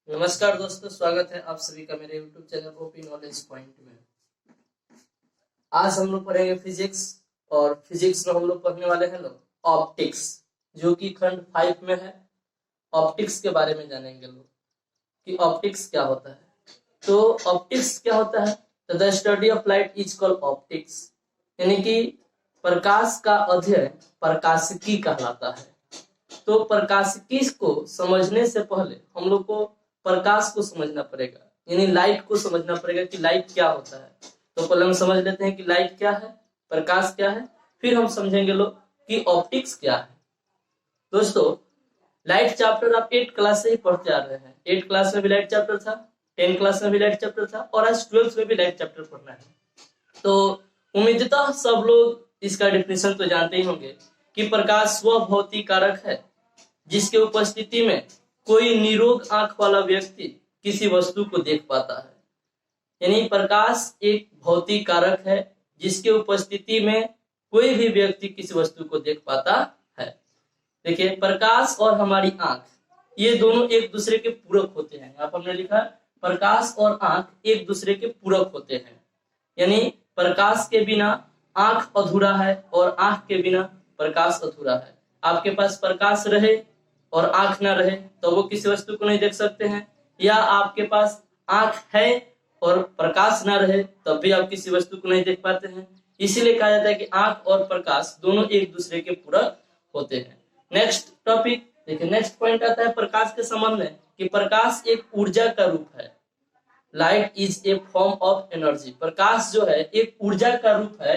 नमस्कार दोस्तों, स्वागत है आप सभी का मेरे YouTube channel OP knowledge point में। आज हम लोग पढ़ेंगे फिजिक्स और फिजिक्स में हम लोग पढ़ने वाले हैं लोग ऑप्टिक्स, जो कि खंड 5 में है। ऑप्टिक्स के बारे में जानेंगे लोग कि ऑप्टिक्स क्या होता है। तो ऑप्टिक्स क्या होता है? तो the study of light is called optics, यानी कि प्रकाश का अध्ययन प्रकाशिकी कहलाता है। तो प्रकाशिकी को समझने से पहले हम लोग को प्रकाश को समझना पड़ेगा, यानी लाइट को समझना पड़ेगा कि लाइट क्या होता है। तो पहले हम समझ लेते हैं कि लाइट क्या है, प्रकाश क्या है, फिर हम समझेंगे लोग कि ऑप्टिक्स क्या है। दोस्तों, लाइट चैप्टर आप 8 क्लास से ही पढ़ते आ रहे हैं। 8 क्लास में भी लाइट चैप्टर था, 10 क्लास में भी लाइट चैप्टर था और आज 12th में भी लाइट चैप्टर पढ़ना है। तो उम्मीदतः सब लोग इसका डेफिनेशन तो जानते ही होंगे कि प्रकाश वह भौतिक कारक है जिसके उपस्थिति में कोई निरोग आंख वाला व्यक्ति किसी वस्तु को देख पाता है। यानी प्रकाश एक भौतिक कारक है जिसके उपस्थिति में कोई भी व्यक्ति किसी वस्तु को देख पाता है। देखिए, प्रकाश और हमारी आंख ये दोनों एक दूसरे के पूरक होते हैं। यहाँ पर हमने लिखा प्रकाश और आंख एक दूसरे के पूरक होते हैं, यानी प्रकाश के बिना आंख अधूरा है और आंख के बिना प्रकाश अधूरा है। आपके पास प्रकाश रहे और आंख ना रहे तो वो किसी वस्तु को नहीं देख सकते हैं, या आपके पास आंख है और प्रकाश ना रहे तब भी आप किसी वस्तु को नहीं देख पाते हैं। इसीलिए कहा जाता है कि आंख और प्रकाश दोनों एक दूसरे के पूरक होते हैं। नेक्स्ट टॉपिक देखिए, नेक्स्ट पॉइंट आता है प्रकाश के संबंध में कि प्रकाश एक ऊर्जा का रूप है। Light is a form of energy. प्रकाश जो है एक ऊर्जा का रूप है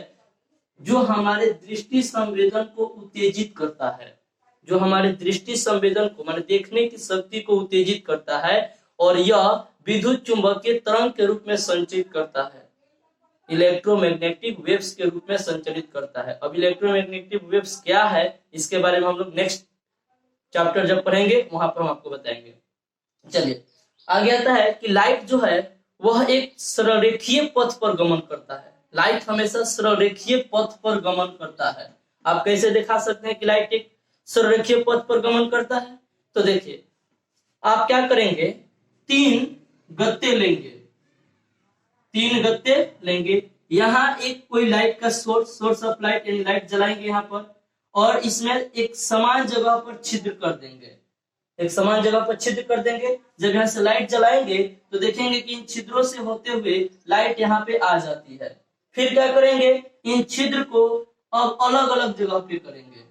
जो हमारे दृष्टि संवेदन को उत्तेजित करता है, जो हमारे दृष्टि संवेदन को माने देखने की शक्ति को उत्तेजित करता है और यह विद्युत चुंबकीय तरंग के रूप में संचालित करता है, इलेक्ट्रोमैग्नेटिक वेव्स के रूप में संचालित करता है। अब इलेक्ट्रोमैग्नेटिक वेव्स क्या है इसके बारे में हम लोग नेक्स्ट चैप्टर जब पढ़ेंगे वहां पर हम आपको बताएंगे। चलिए आगे आता है कि लाइट जो है वह एक सरलरेखीय पथ पर गमन करता है। लाइट हमेशा सरलरेखीय पथ पर गमन करता है। आप कैसे दिखा सकते हैं कि लाइट एक सरलरेखीय पथ पर गमन करता है? तो देखिए, आप क्या करेंगे, 3 गत्ते लेंगे, 3 गत्ते लेंगे। यहाँ एक कोई लाइट का सोर्स ऑफ लाइट यानी लाइट जलाएंगे यहाँ पर, और इसमें एक समान जगह पर छिद्र कर देंगे, एक समान जगह पर छिद्र कर देंगे। जब यहाँ से लाइट जलाएंगे तो देखेंगे कि इन छिद्रों से होते हुए लाइट यहाँ पे आ जाती है। फिर क्या करेंगे, इन छिद्र को अब अलग अलग जगह पे करेंगे।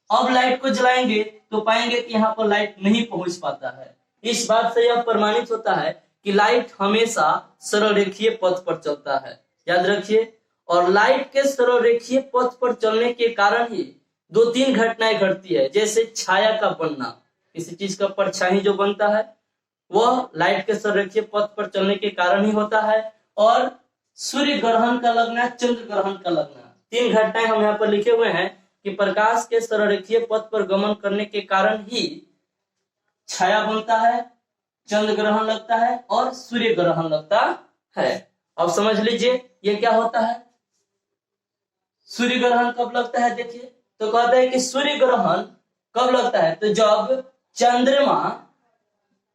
अब लाइट को जलाएंगे तो पाएंगे कि यहाँ पर लाइट नहीं पहुंच पाता है। इस बात से यह प्रमाणित होता है कि लाइट हमेशा सरलरेखीय पथ पर चलता है, याद रखिए। और लाइट के सरलरेखीय पथ पर चलने के कारण ही 2-3 घटनाएं घटती है, जैसे छाया का बनना, किसी चीज का परछाई जो बनता है वह लाइट के सरलरेखीय पथ पर चलने के कारण ही होता है, और सूर्य ग्रहण का लगना, चंद्र ग्रहण का लगना। 3 घटनाएं हम यहाँ पर लिखे हुए हैं कि प्रकाश के सरलरेखीय पथ पर गमन करने के कारण ही छाया बनता है, चंद्र ग्रहण लगता है और सूर्य ग्रहण लगता है। अब समझ लीजिए ये क्या होता है। सूर्य ग्रहण कब लगता है? देखिए, तो कहते हैं कि सूर्य ग्रहण कब लगता है, तो जब चंद्रमा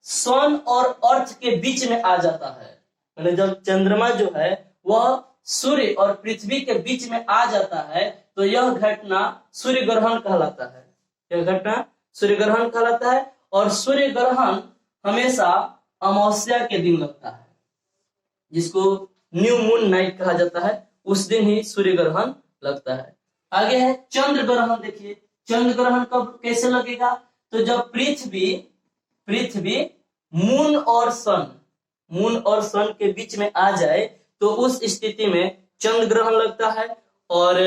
सन और अर्थ के बीच में आ जाता है। मतलब जब चंद्रमा जो है वह सूर्य और पृथ्वी के बीच में आ जाता है तो यह घटना सूर्य ग्रहण कहलाता है। यह घटना सूर्य ग्रहण कहलाता है, और सूर्य ग्रहण हमेशा अमावस्या के दिन लगता है, जिसको न्यू मून नाइट कहा जाता है। उस दिन ही सूर्य ग्रहण लगता है। आगे है चंद्र ग्रहण। देखिए, चंद्र ग्रहण कब कैसे लगेगा, तो जब पृथ्वी मून और सन के बीच में आ जाए तो उस स्थिति में चंद्र ग्रहण लगता है। और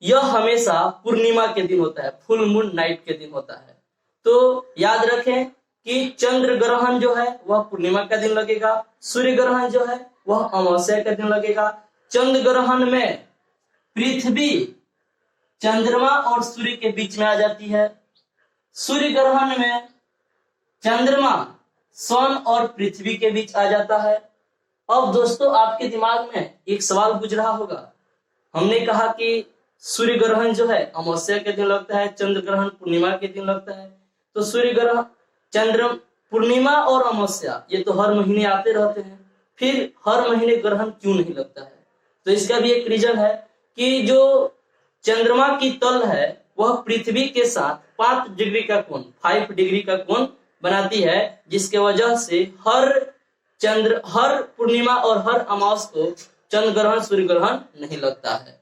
यह हमेशा पूर्णिमा के दिन होता है, फुल मून नाइट के दिन होता है। तो याद रखें कि चंद्र ग्रहण जो है वह पूर्णिमा का दिन लगेगा, सूर्य ग्रहण जो है वह अमावस्या का दिन लगेगा। चंद्र ग्रहण में पृथ्वी चंद्रमा और सूर्य के बीच में आ जाती है। सूर्य ग्रहण में चंद्रमा सन और पृथ्वी के बीच आ जाता है। अब दोस्तों, आपके दिमाग में एक सवाल गुजरा होगा। हमने कहा कि सूर्य ग्रहण जो है अमावस्या के दिन लगता है, चंद्र ग्रहण पूर्णिमा के दिन लगता है। तो सूर्य ग्रहण पूर्णिमा और अमावस्या ये तो हर महीने आते रहते हैं, फिर हर महीने ग्रहण क्यों नहीं लगता है? तो इसका भी एक रीजन है कि जो चंद्रमा की तल है वह पृथ्वी के साथ 5 डिग्री का कोण 5 डिग्री का कोण बनाती है, जिसके वजह से हर पूर्णिमा और हर अमावस को चंद्र ग्रहण सूर्य ग्रहण नहीं लगता है।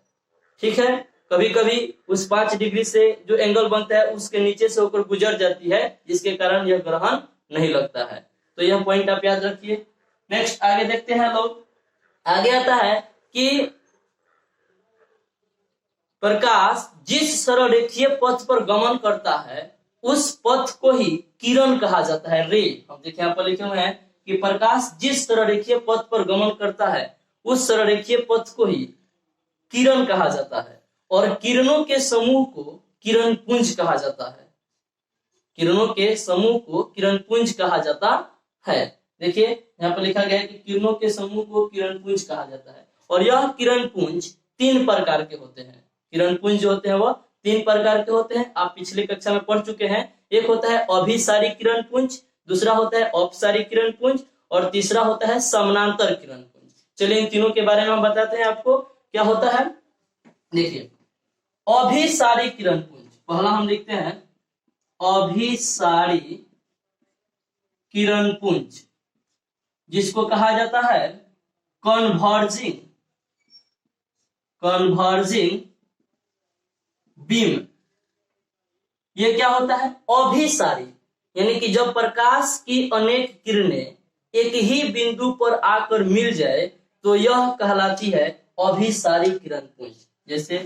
ठीक है, कभी कभी उस 5 डिग्री से जो एंगल बनता है उसके नीचे से होकर गुजर जाती है, जिसके कारण यह ग्रहण नहीं लगता है। तो यह पॉइंट आप याद रखिए। नेक्स्ट आगे देखते हैं लोग। आगे आता है कि प्रकाश जिस सरलरेखीय पथ पर गमन करता है उस पथ को ही किरण कहा जाता है, रे। हम देखिए यहाँ पर लिखे हुए हैं कि प्रकाश जिस सरलरेखीय पथ पर गमन करता है उस सरलरेखीय पथ को ही किरण कहा जाता है, और किरणों के समूह को किरण पुंज कहा जाता है। किरणों के समूह को किरण पुंज कहा जाता है। देखिए यहाँ पर लिखा गया है कि किरणों के समूह को किरण पुंज कहा जाता है, और यह किरण पुंज 3 प्रकार के होते हैं। किरण पुंज जो होते हैं वह 3 प्रकार के होते हैं, आप पिछली कक्षा में पढ़ चुके हैं। एक होता है अभिसारी किरण पुंज, दूसरा होता है औपसारी किरण पुंज, और तीसरा होता है समानांतर किरण पुंज। चलिए इन तीनों के बारे में हम बताते हैं आपको क्या होता है। देखिए अभिसारी किरण पुंज, पहला हम लिखते हैं अभिसारी किरण पुंज, जिसको कहा जाता है कन्वर्जिंग बीम। ये क्या होता है? अभिसारी, यानी कि जब प्रकाश की अनेक किरणें एक ही बिंदु पर आकर मिल जाए तो यह कहलाती है अभिसारी किरण पुंज। जैसे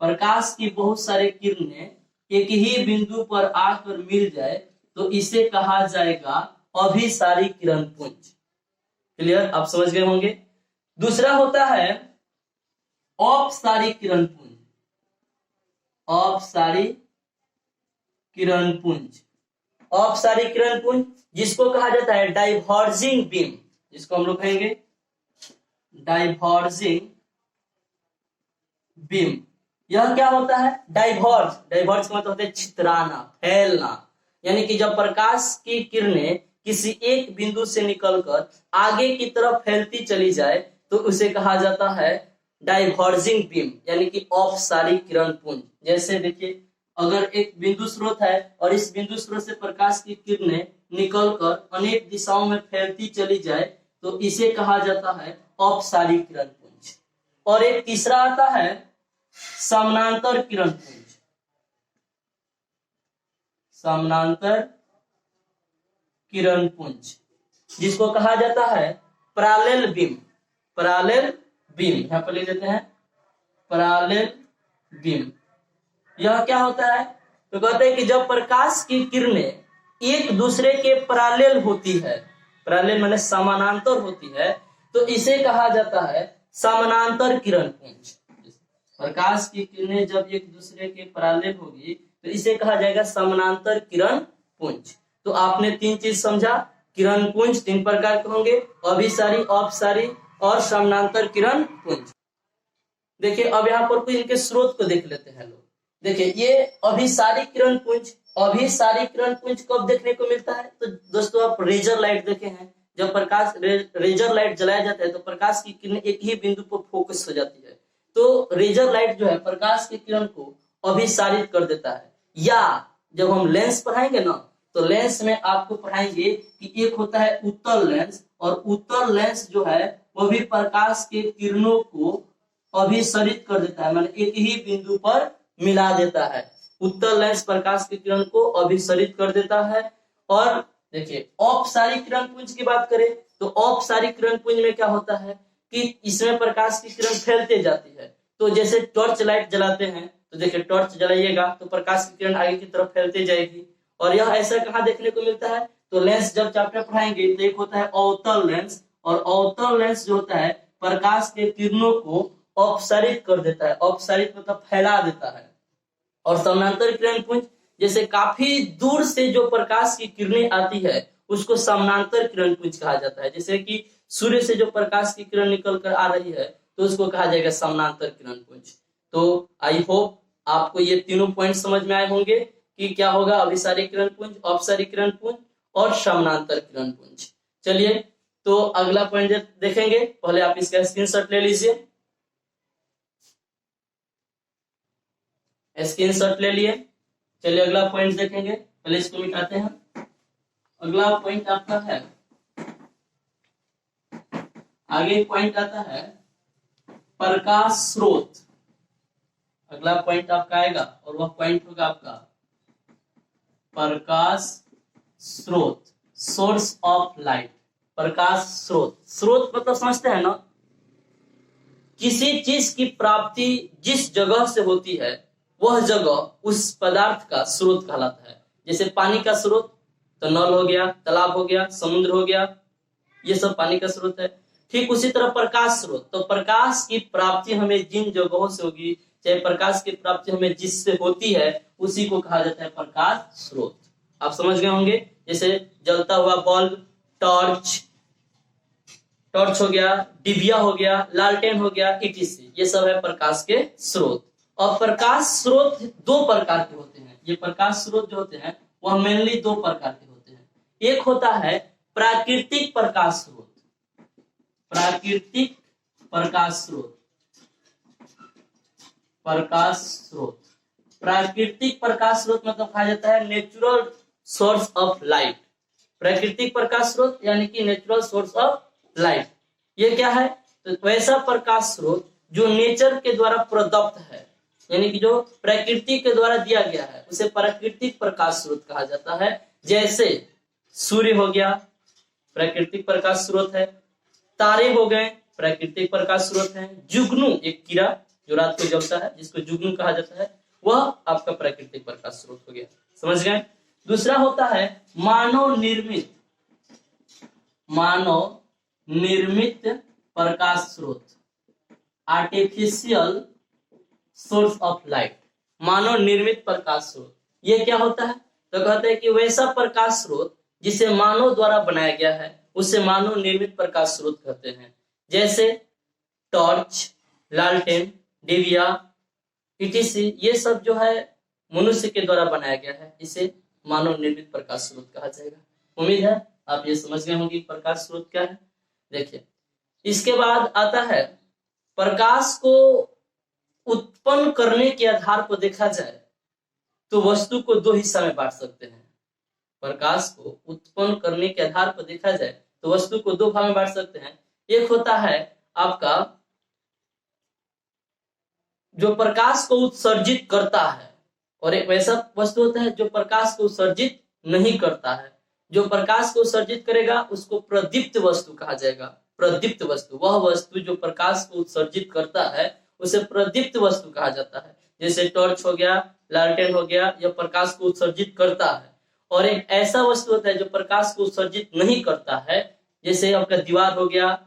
प्रकाश की बहुत सारे किरणें एक ही बिंदु पर आकर मिल जाए तो इसे कहा जाएगा अभिसारी किरण पुंज। क्लियर, आप समझ गए होंगे। दूसरा होता है औपसारी किरण पुंज। औपसारी किरण पुंज, औपसारी किरण पुंज जिसको कहा जाता है डाइवर्जिंग बीम, जिसको हम लोग कहेंगे डाइवर्जिंग बीम। यह क्या होता है? डाइवर्ज का मतलब होता है छितराना, फैलना, यानी कि जब प्रकाश की किरणें किसी एक बिंदु से निकलकर आगे की तरफ फैलती चली जाए तो उसे कहा जाता है डाइवर्जिंग बीम, यानी कि औपसारी किरण पुंज। जैसे देखिए अगर एक बिंदु स्रोत है और इस बिंदु स्रोत से प्रकाश की किरणें निकलकर अनेक दिशाओं में फैलती चली जाए तो इसे कहा जाता है औपसारी किरण पुंज। और एक तीसरा आता है समानांतर किरण पुंज। समानांतर किरण पुंज जिसको कहा जाता है पैरेलल बीम। पैरेलल बीम यहां पर लिख देते हैं पैरेलल बीम। यह क्या होता है? तो कहते हैं कि जब प्रकाश की किरणें एक दूसरे के पैरेलल होती है, पैरेलल माने समानांतर होती है, तो इसे कहा जाता है समानांतर किरण पुंज। प्रकाश की किरणें जब एक दूसरे के पैरेलल होगी तो इसे कहा जाएगा समानांतर किरण पुंज। तो आपने 3 चीज समझा। किरण पुंज 3 प्रकार के होंगे, अभिसारी, औपसारी और समानांतर किरण पुंज। देखिए अब यहाँ पर कोई इनके स्रोत को देख लेते हैं लोग। देखिए ये अभिसारी किरण पुंज, अभिसारी किरण पुंज कब देखने को मिलता है? तो दोस्तों आप रेजर लाइट देखे हैं, जब प्रकाश रेजर लाइट जलाया जाता है तो प्रकाश की किरण एक ही बिंदु पर फोकस हो जाती है, तो रेजर लाइट जो है प्रकाश की किरण को अभिसारित कर देता है। या जब हम लेंस पढ़ाएंगे ना तो लेंस में आपको पढ़ाएंगे कि एक होता है उत्तल लेंस, और उत्तल लेंस जो है वह भी प्रकाश के किरणों को अभिसरित कर देता है, माने एक ही बिंदु पर मिला देता है। उत्तल लेंस प्रकाश की किरण को अभिसरित कर देता है। और देखिए औपसारी किरण पुंज की बात करें तो औपसारी किरण पुंज में क्या होता है कि इसमें प्रकाश की किरण फैलते जाती है। तो जैसे टॉर्च लाइट जलाते हैं तो देखिए टॉर्च जलाइएगा तो प्रकाश की किरण आगे की तरफ फैलते जाएगी। और यह ऐसा कहाँ देखने को मिलता है? तो लेंस जब चैप्टर पढ़ाएंगे तो एक होता है अवतल लेंस, और अवतल लेंस जो होता है प्रकाश के किरणों को अपसारित कर देता है, अपसारित मतलब फैला देता है। और समानांतर किरण पुंज जैसे काफी दूर से जो प्रकाश की किरणें आती है उसको समानांतर किरण पुंज कहा जाता है। जैसे कि सूर्य से जो प्रकाश की किरण निकल कर आ रही है तो उसको कहा जाएगा समानांतर किरण पुंज। तो आई होप आपको ये तीनों पॉइंट समझ में आए होंगे कि क्या होगा अभिसारी किरण पुंज, औपसारी किरण पुंज और समानांतर किरण पुंज। चलिए तो अगला पॉइंट देखेंगे, पहले आप इसका स्क्रीनशॉट ले लीजिए। स्क्रीनशॉट ले लिए। चलिए अगला पॉइंट देखेंगे, पहले इसको मिटाते हैं। अगला पॉइंट आपका है, आगे पॉइंट आता है प्रकाश स्रोत। अगला पॉइंट आपका आएगा और वह पॉइंट होगा आपका प्रकाश स्रोत, सोर्स ऑफ लाइट। प्रकाश स्रोत, स्रोत मतलब समझते हैं ना, किसी चीज की प्राप्ति जिस जगह से होती है वह जगह उस पदार्थ का स्रोत कहलाता है। जैसे पानी का स्रोत तो नल हो गया, तालाब हो गया, समुद्र हो गया, ये सब पानी का स्रोत है। ठीक उसी तरह प्रकाश स्रोत, तो प्रकाश की प्राप्ति हमें जिन जगहों से होगी, चाहे प्रकाश की प्राप्ति हमें जिससे होती है उसी को कहा जाता है प्रकाश स्रोत। आप समझ गए होंगे, जैसे जलता हुआ बल्ब, टॉर्च, टॉर्च हो गया, डिबिया हो गया, लालटेन हो गया, इटीसी, ये सब है प्रकाश के स्रोत। और प्रकाश स्रोत दो प्रकार के होते हैं। ये प्रकाश स्रोत जो होते हैं वह मेनली दो प्रकार के होते हैं। एक होता है प्राकृतिक प्रकाश स्रोत, प्राकृतिक प्रकाश स्रोत, प्रकाश स्रोत। प्राकृतिक प्रकाश स्रोत मतलब कहा जाता है नेचुरल सोर्स ऑफ लाइट। प्राकृतिक प्रकाश स्रोत यानी कि नेचुरल सोर्स ऑफ लाइट। ये क्या है? तो वैसा प्रकाश स्रोत जो नेचर के द्वारा प्रदत्त है, यानी कि जो प्रकृति के द्वारा दिया गया है, उसे प्राकृतिक प्रकाश स्रोत कहा जाता है। जैसे सूर्य हो गया, प्राकृतिक प्रकाश स्रोत है। तारे हो गए, प्राकृतिक प्रकाश स्रोत है। जुगनू, एक कीड़ा जो रात को जलता है जिसको जुगनू कहा जाता है, वह आपका प्राकृतिक प्रकाश स्रोत हो गया। समझ गए? दूसरा होता है मानव निर्मित, मानव निर्मित प्रकाश स्रोत, आर्टिफिशियल सोर्स ऑफ लाइट। मानव निर्मित प्रकाश स्रोत ये क्या होता है? तो कहते हैं कि वैसा प्रकाश स्रोत जिसे मानव द्वारा बनाया गया है उसे मानव निर्मित प्रकाश स्रोत कहते हैं। जैसे टॉर्च, लालटेन, डिबिया, इटीसी, ये सब जो है मनुष्य के द्वारा बनाया गया है, इसे मानव निर्मित प्रकाश स्रोत कहा जाएगा। उम्मीद है आप ये समझ गए होंगे प्रकाश स्रोत क्या है। देखिए इसके बाद आता है प्रकाश को उत्पन्न करने के आधार पर देखा जाए तो वस्तु को दो हिस्सा में बांट सकते हैं। प्रकाश को उत्पन्न करने के आधार पर देखा जाए तो वस्तु को दो भाग में बांट सकते हैं। एक होता है आपका जो प्रकाश को उत्सर्जित करता है, और एक वैसा वस्तु होता है जो प्रकाश को उत्सर्जित नहीं करता है। जो प्रकाश को उत्सर्जित करेगा उसको प्रदीप्त वस्तु कहा जाएगा। प्रदीप्त वस्तु, वह वस्तु जो प्रकाश को उत्सर्जित करता है उसे प्रदीप्त वस्तु कहा जाता है। जैसे टॉर्च हो गया, लालटेन हो गया, यह प्रकाश को उत्सर्जित करता है। और एक ऐसा वस्तु होता है जो प्रकाश को उत्सर्जित नहीं करता है, जैसे आपका दीवार हो गया,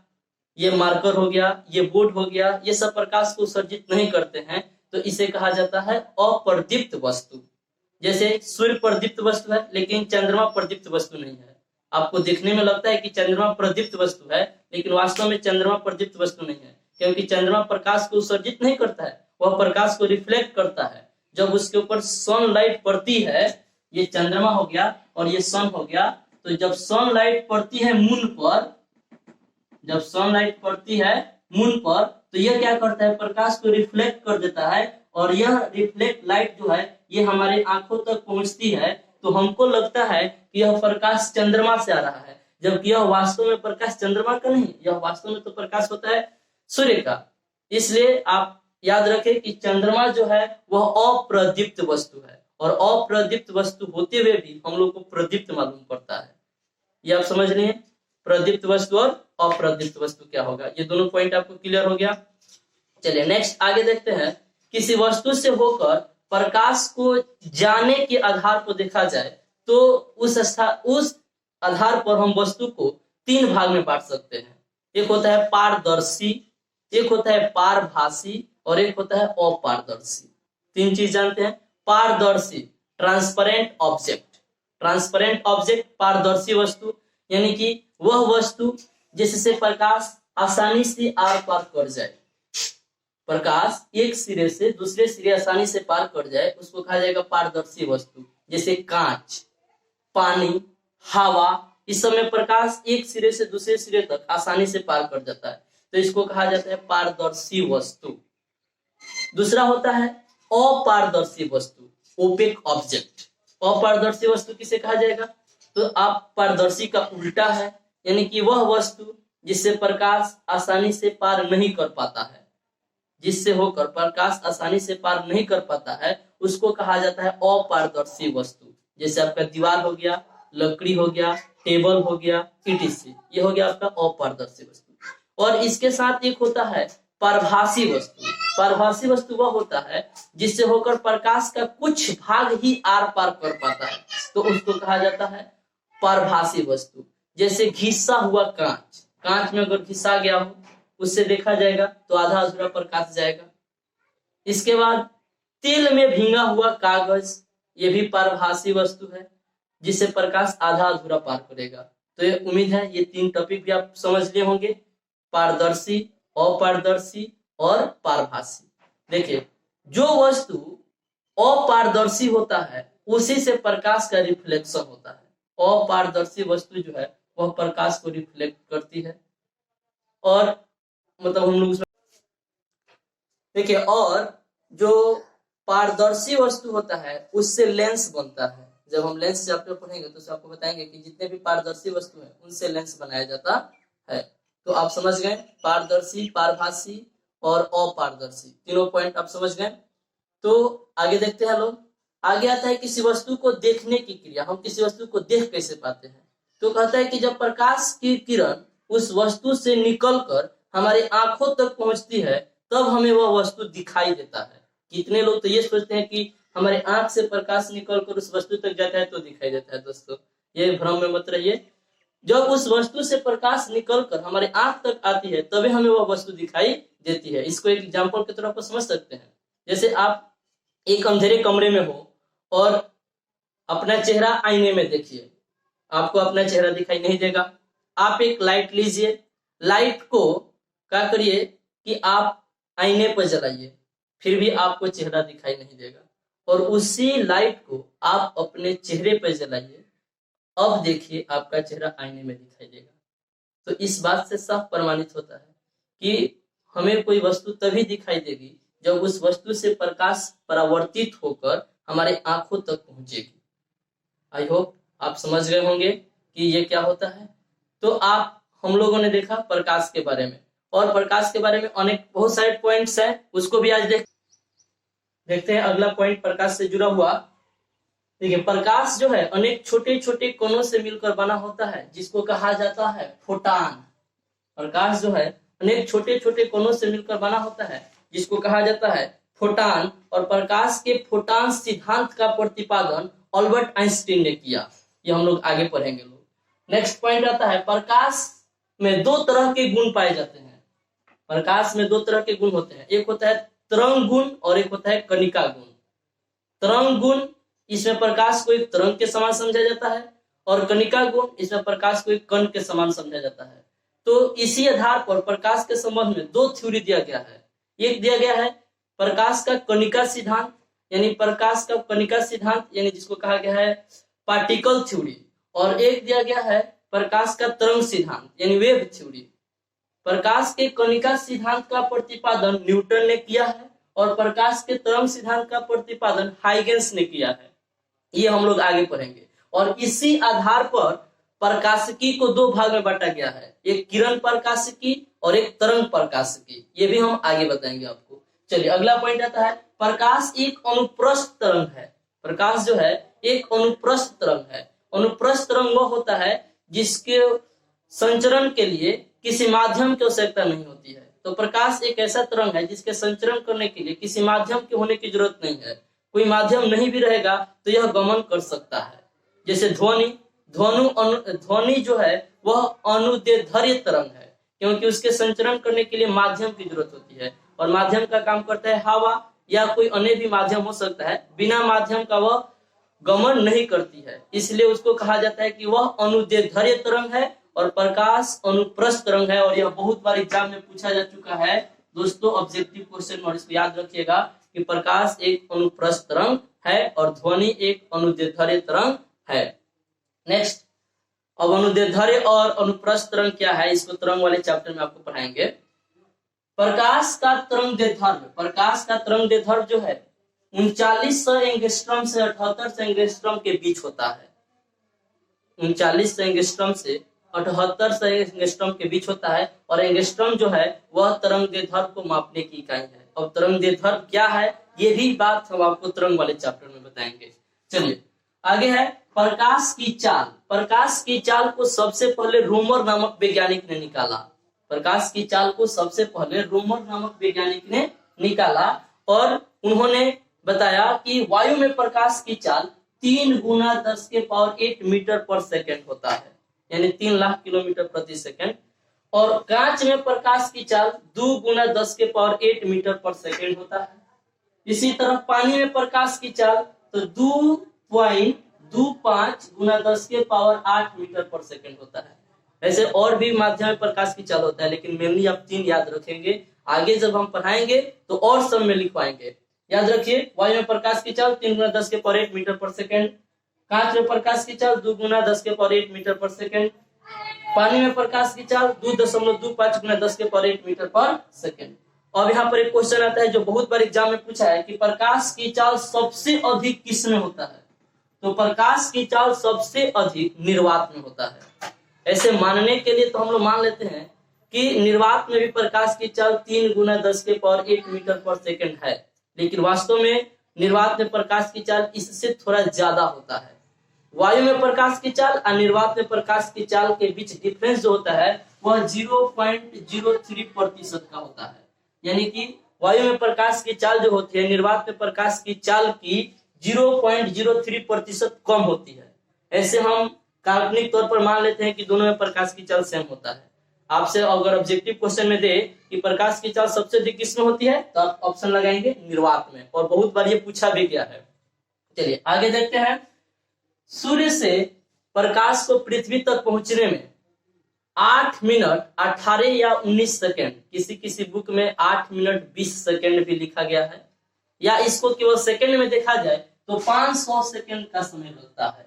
ये मार्कर हो गया, ये बोर्ड हो गया, ये सब प्रकाश को उत्सर्जित नहीं करते हैं, तो इसे कहा जाता है अप्रदीप्त वस्तु। जैसे सूर्य प्रदीप्त वस्तु है लेकिन चंद्रमा प्रदीप्त वस्तु नहीं है। आपको देखने में लगता है कि चंद्रमा प्रदीप्त वस्तु है, लेकिन वास्तव में चंद्रमा प्रदीप्त वस्तु नहीं है, क्योंकि चंद्रमा प्रकाश को उत्सर्जित नहीं करता है, वह प्रकाश को रिफ्लेक्ट करता है। जब उसके ऊपर सनलाइट पड़ती है, ये चंद्रमा हो गया और ये सन हो गया, तो जब सनलाइट पड़ती है मून पर, जब सनलाइट पड़ती है मून पर, तो यह क्या करता है? प्रकाश को रिफ्लेक्ट कर देता है, और यह रिफ्लेक्ट लाइट जो है ये हमारे आंखों तक पहुंचती है, तो हमको लगता है कि यह प्रकाश चंद्रमा से आ रहा है, जबकि यह वास्तव में प्रकाश चंद्रमा का नहीं, यह वास्तव में तो प्रकाश होता है सूर्य का। इसलिए आप याद रखें कि चंद्रमा जो है वह अप्रदीप्त वस्तु है, और अप्रदीप्त वस्तु होते हुए भी हम लोग को प्रदीप्त मालूम पड़ता है। ये आप समझ रहे हैं, प्रदीप्त वस्तु और अप्रदीप्त वस्तु क्या होगा। ये दोनों पॉइंट आपको क्लियर हो गया। चलिए नेक्स्ट आगे देखते हैं। किसी वस्तु से होकर प्रकाश को जाने के आधार पर देखा जाए तो उस आधार पर हम वस्तु को तीन भाग में बांट सकते हैं। एक होता है पारदर्शी, एक होता है पारभासी, और एक होता है अपारदर्शी। तीन चीज जानते हैं। पारदर्शी, ट्रांसपेरेंट ऑब्जेक्ट, ट्रांसपेरेंट ऑब्जेक्ट, पारदर्शी वस्तु, यानी कि वह वस्तु जिससे प्रकाश आसानी से आर पार कर जाए, प्रकाश एक सिरे से दूसरे सिरे आसानी से पार कर जाए, उसको कहा जाएगा पारदर्शी वस्तु। जैसे कांच, पानी, हवा, इस सब में प्रकाश एक सिरे से दूसरे सिरे तक आसानी से पार कर जाता है, तो इसको कहा जाता है पारदर्शी वस्तु। दूसरा होता है अपारदर्शी वस्तु, ओपेक ऑब्जेक्ट। अपारदर्शी वस्तु किसे कहा जाएगा? तो आप पारदर्शी का उल्टा है, यानी कि वह वस्तु जिससे प्रकाश आसानी से पार नहीं कर पाता है, जिससे होकर प्रकाश आसानी से पार नहीं कर पाता है, उसको कहा जाता है अपारदर्शी वस्तु। जैसे आपका दीवार हो गया, लकड़ी हो गया, टेबल हो गया, etc, ये हो गया आपका अपारदर्शी वस्तु। और इसके साथ एक होता है पारभासी वस्तु। पारभासी वस्तु वह होता है जिससे होकर प्रकाश का कुछ भाग ही आर पार कर पाता है, तो उसको कहा जाता है पारभासी वस्तु। जैसे घिसा हुआ कांच, कांच में अगर घिसा गया हो, उससे देखा जाएगा तो आधा अधूरा प्रकाश जाएगा। इसके बाद तेल में भींगा हुआ कागज, ये भी पारभासी वस्तु है जिससे प्रकाश आधा अधूरा पार करेगा। तो ये उम्मीद है ये 3 टॉपिक भी आप समझ लिए होंगे, पारदर्शी, अपारदर्शी और पारभासी। देखिए, जो वस्तु अपारदर्शी होता है उसी से प्रकाश का रिफ्लेक्शन होता है। अपारदर्शी वस्तु जो है वह प्रकाश को रिफ्लेक्ट करती है, और मतलब हम लोग देखिए, और जो पारदर्शी वस्तु होता है उससे लेंस बनता है। जब हम लेंस चैप्टर पढ़ेंगे तो आपको बताएंगे कि जितने भी पारदर्शी वस्तु है उनसे लेंस बनाया जाता है। तो आप समझ गए, पारदर्शी, पारभासी और अपारदर्शी, तीनों पॉइंट आप समझ गए। तो आगे देखते हैं लोग। आगे आता है किसी वस्तु को देखने की क्रिया। हम किसी वस्तु को देख कैसे पाते हैं? तो कहता है कि जब प्रकाश की किरण उस वस्तु से निकलकर हमारी आंखों तक पहुंचती है तब हमें वह वस्तु दिखाई देता है। कितने लोग तो ये सोचते हैं कि हमारे आंख से प्रकाश निकलकर उस वस्तु तक जाता है तो दिखाई देता है। दोस्तों, ये भ्रम में मत रहिए। जब उस वस्तु से प्रकाश निकलकर हमारे आंख तक आती है तभी हमें वह वस्तु दिखाई देती है। इसको एक एग्जांपल के तौर पर समझ सकते हैं। जैसे आप एक अंधेरे कमरे में हो और अपना चेहरा आईने में देखिए, आपको अपना चेहरा दिखाई नहीं देगा। आप एक लाइट लीजिए, लाइट को क्या करिए कि आप आईने पर जलाइए, फिर भी आपको चेहरा दिखाई नहीं देगा। और उसी लाइट को आप अपने चेहरे पर जलाइए, अब देखिए आपका चेहरा आईने में दिखाई देगा। तो इस बात से साफ प्रमाणित होता है कि हमें कोई वस्तु तभी दिखाई देगी जब उस वस्तु से प्रकाश परावर्तित होकर हमारे आंखों तक पहुंचेगी। आई होप आप समझ गए होंगे कि ये क्या होता है। तो हम लोगों ने देखा प्रकाश के बारे में, और प्रकाश के बारे में अनेक बहुत सारे पॉइंट्स हैं, उसको भी आज देखते हैं। अगला पॉइंट प्रकाश से जुड़ा हुआ। देखिए, प्रकाश जो है अनेक छोटे छोटे कणों से मिलकर बना होता है जिसको कहा जाता है फोटान। प्रकाश जो है अनेक छोटे छोटे कणों से मिलकर बना होता है जिसको कहा जाता है फोटान। और प्रकाश के फोटान सिद्धांत का प्रतिपादन अल्बर्ट आइंस्टीन ने किया। ये हम लोग आगे पढ़ेंगे लोग। नेक्स्ट पॉइंट आता है, प्रकाश में 2 तरह के गुण पाए जाते हैं। प्रकाश में 2 तरह के गुण होते हैं, एक होता है तरंग गुण और एक होता है कणिका गुण। तरंग गुण, इसमें प्रकाश को एक तरंग के समान समझा जाता है, और कणिका गुण, इसमें प्रकाश को एक कण के समान समझा जाता है। तो इसी आधार पर प्रकाश के संबंध में 2 थ्योरी दिया गया है। एक दिया गया है प्रकाश का कणिका सिद्धांत, यानी प्रकाश का कणिका सिद्धांत, यानी जिसको कहा गया है पार्टिकल थ्योरी, और एक दिया गया है प्रकाश का तरंग सिद्धांत, यानी वेव थ्योरी। प्रकाश के कणिका सिद्धांत का प्रतिपादन न्यूटन ने किया है, और प्रकाश के तरंग सिद्धांत का प्रतिपादन हाइगेंस ने किया है। ये हम लोग आगे पढ़ेंगे। और इसी आधार पर प्रकाशिकी को 2 भाग में बांटा गया है, एक किरण प्रकाशिकी और एक तरंग प्रकाशिकी। ये भी हम आगे बताएंगे आपको। चलिए, अगला पॉइंट आता है, प्रकाश एक अनुप्रस्थ तरंग है। प्रकाश जो है एक अनुप्रस्थ तरंग है। अनुप्रस्थ तरंग वो होता है जिसके संचरण के लिए किसी माध्यम की आवश्यकता नहीं होती है। तो प्रकाश एक ऐसा तरंग है जिसके संचरण करने के लिए किसी माध्यम के होने की जरूरत नहीं है। कोई माध्यम नहीं भी रहेगा तो यह गमन कर सकता है। जैसे ध्वनि जो है वह अनुदैर्ध्य तरंग है, क्योंकि उसके संचरण करने के लिए माध्यम की जरूरत होती है, और माध्यम का काम करता है हवा या कोई अन्य भी माध्यम हो सकता है। बिना माध्यम का वह गमन नहीं करती है, इसलिए उसको कहा जाता है कि वह अनुदैर्ध्य तरंग है, और प्रकाश अनुप्रस्थ तरंग है। और यह बहुत बार एग्जाम में पूछा जा चुका है दोस्तों, ऑब्जेक्टिव क्वेश्चन, और इसको याद रखिएगा कि प्रकाश एक अनुप्रस्थ तरंग है और ध्वनि एक अनुदैर्ध्य तरंग है। नेक्स्ट, अब अनुदैर्ध्य और अनुप्रस्थ तरंग क्या है, इसको तरंग वाले चैप्टर में आपको पढ़ाएंगे। प्रकाश का तरंग दैर्ध्य जो है 3900 एंगस्ट्रॉम से 7800 एंगस्ट्रॉम के बीच होता है। 3900 एंगस्ट्रॉम से 7800 एंगस्ट्रॉम के बीच होता है। और एंगस्ट्रॉम जो है वह तरंग दैर्ध्य को मापने की इकाई है। अब तरंग दैर्ध्य क्या है, ये भी बात हम आपको तरंग वाले चैप्टर में बताएंगे। चलिए आगे है प्रकाश की चाल को सबसे पहले रूमर नामक वैज्ञानिक ने निकाला। प्रकाश की चाल को सबसे पहले रूमर नामक वैज्ञानिक ने निकाला और उन्होंने बताया कि वायु में प्रकाश की चाल 3 गुना 10⁸ मीटर पर सेकेंड होता है, यानी 3 लाख किलोमीटर प्रति सेकेंड। और कांच में प्रकाश की चाल 2 गुना 10⁸ मीटर पर सेकेंड होता है। इसी तरह पानी में प्रकाश की चाल तो 2.25 गुना 10⁸ मीटर पर सेकेंड होता है। ऐसे और भी माध्यम में प्रकाश की चाल होता है, लेकिन मेनली आप 3 याद रखेंगे। आगे जब हम पढ़ाएंगे तो और सब में लिखवाएंगे। याद रखिए, वायु में प्रकाश की चाल 3 गुना 10⁸ मीटर पर सेकेंड, कांच में प्रकाश की चाल 2 गुना 10⁸ मीटर पर सेकेंड, पानी में प्रकाश की चाल 2.25 गुना 10⁸ मीटर पर सेकेंड। अब यहाँ पर एक क्वेश्चन आता है जो बहुत बार एग्जाम में पूछा है कि प्रकाश की चाल सबसे अधिक किस में होता है, तो प्रकाश की चाल सबसे अधिक निर्वात में होता है। ऐसे मानने के लिए तो हम लोग मान लेते हैं कि निर्वात में भी प्रकाश की चाल 3 गुना 10⁸ मीटर पर सेकेंड है, लेकिन वास्तव में निर्वात में प्रकाश की चाल इससे थोड़ा ज्यादा होता है। वायु में प्रकाश की चाल और निर्वात में प्रकाश की चाल के बीच डिफरेंस जो होता है वह 0.03% का होता है। यानी कि वायु में प्रकाश की चाल जो होती है निर्वात में प्रकाश की चाल की 0.03% कम होती है। ऐसे हम काल्पनिक तौर पर मान लेते हैं कि दोनों में प्रकाश की चाल सेम होता है। आपसे अगर ऑब्जेक्टिव क्वेश्चन में दे कि प्रकाश की चाल सबसे अधिक किसमें होती है, तो आप ऑप्शन लगाएंगे निर्वात में, और बहुत बार ये पूछा भी गया है। चलिए आगे देखते हैं। सूर्य से प्रकाश को पृथ्वी तक पहुंचने में 8 मिनट 18 या 19 सेकेंड, किसी बुक में 8 मिनट 20 सेकेंड भी लिखा गया है, या इसको केवल सेकेंड में देखा जाए तो 500 सेकेंड का समय लगता है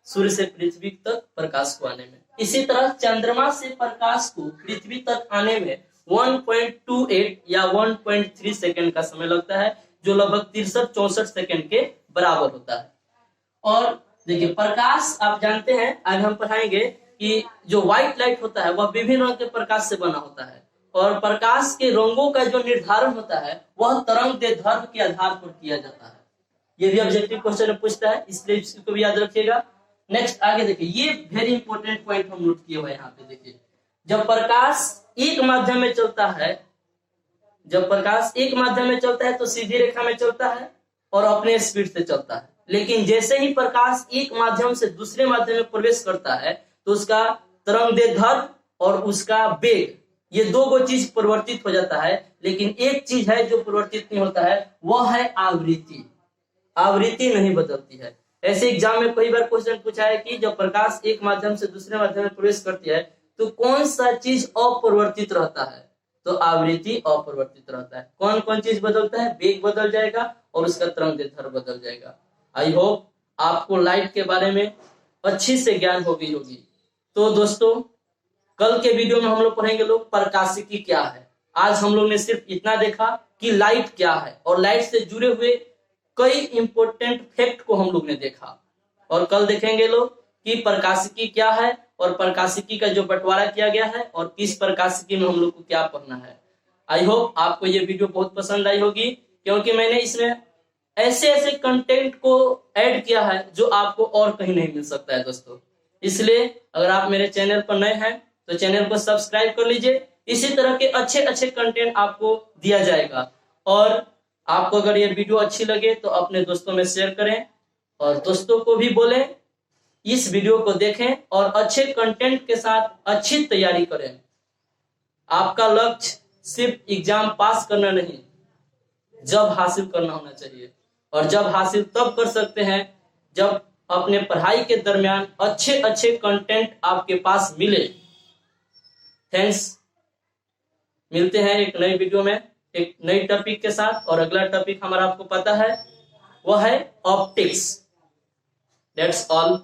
सूर्य से पृथ्वी तक प्रकाश को आने में। इसी तरह चंद्रमा से प्रकाश को पृथ्वी तक आने में 1.28 या 1.3 सेकेंड का समय लगता है, जो लगभग 63-64 सेकेंड के बराबर होता है। और देखिए प्रकाश आप जानते हैं, आज हम पढ़ाएंगे कि जो व्हाइट लाइट होता है वह विभिन्न रंग के प्रकाश से बना होता है, और प्रकाश के रंगों का जो निर्धारण होता है वह तरंग दैर्ध्य के आधार पर किया जाता है। ये भी ऑब्जेक्टिव क्वेश्चन में पूछता है, इसलिए इसको भी याद रखिएगा। नेक्स्ट आगे देखिए, ये वेरी इंपॉर्टेंट पॉइंट हम नोट किए हुए यहाँ पे। देखिए जब प्रकाश एक माध्यम में चलता है तो सीधी रेखा में चलता है और अपने स्पीड से चलता है, लेकिन जैसे ही प्रकाश एक माध्यम से दूसरे माध्यम में प्रवेश करता है तो उसका तरंग दैर्ध्य और उसका वेग, ये दो चीज परिवर्तित हो जाता है। लेकिन एक चीज है जो परिवर्तित नहीं होता है, वह है आवृत्ति। आवृत्ति नहीं बदलती है। ऐसे एग्जाम में कई बार क्वेश्चन पूछा है कि जब प्रकाश एक माध्यम से दूसरे माध्यम में प्रवेश करती है तो कौन सा चीज अपरिवर्तित रहता है, तो आवृत्ति अपरिवर्तित रहता है। कौन कौन चीज बदलता है, वेग बदल जाएगा और उसका तरंग दैर्ध्य बदल जाएगा। आई होप आपको लाइट के बारे में अच्छी से ज्ञान हो गई होगी। तो दोस्तों कल के वीडियो में हम लोग पढ़ेंगे लोग प्रकाशिकी क्या है। आज हम लोग ने सिर्फ इतना देखा कि लाइट क्या है, और लाइट से जुड़े हुए कई इंपॉर्टेंट फैक्ट को हम लोग ने देखा। और कल देखेंगे लोग कि प्रकाशिकी क्या है और प्रकाशिकी का जो बंटवारा किया गया है और किस प्रकाशिकी में हम लोग को क्या पढ़ना है। आई होप आपको ये वीडियो बहुत पसंद आई होगी, क्योंकि मैंने इसमें ऐसे ऐसे कंटेंट को ऐड किया है जो आपको और कहीं नहीं मिल सकता है दोस्तों। इसलिए अगर आप मेरे चैनल पर नए हैं तो चैनल को सब्सक्राइब कर लीजिए। इसी तरह के अच्छे अच्छे कंटेंट आपको दिया जाएगा, और आपको अगर ये वीडियो अच्छी लगे तो अपने दोस्तों में शेयर करें और दोस्तों को भी बोलें इस वीडियो को देखें और अच्छे कंटेंट के साथ अच्छी तैयारी करें। आपका लक्ष्य सिर्फ एग्जाम पास करना नहीं, जब हासिल करना होना चाहिए, और जब हासिल तब कर सकते हैं जब अपने पढ़ाई के दरमियान अच्छे अच्छे कंटेंट आपके पास मिले। थैंक्स, मिलते हैं एक नई वीडियो में एक नई टॉपिक के साथ, और अगला टॉपिक हमारा आपको पता है वह है ऑप्टिक्स। That's all.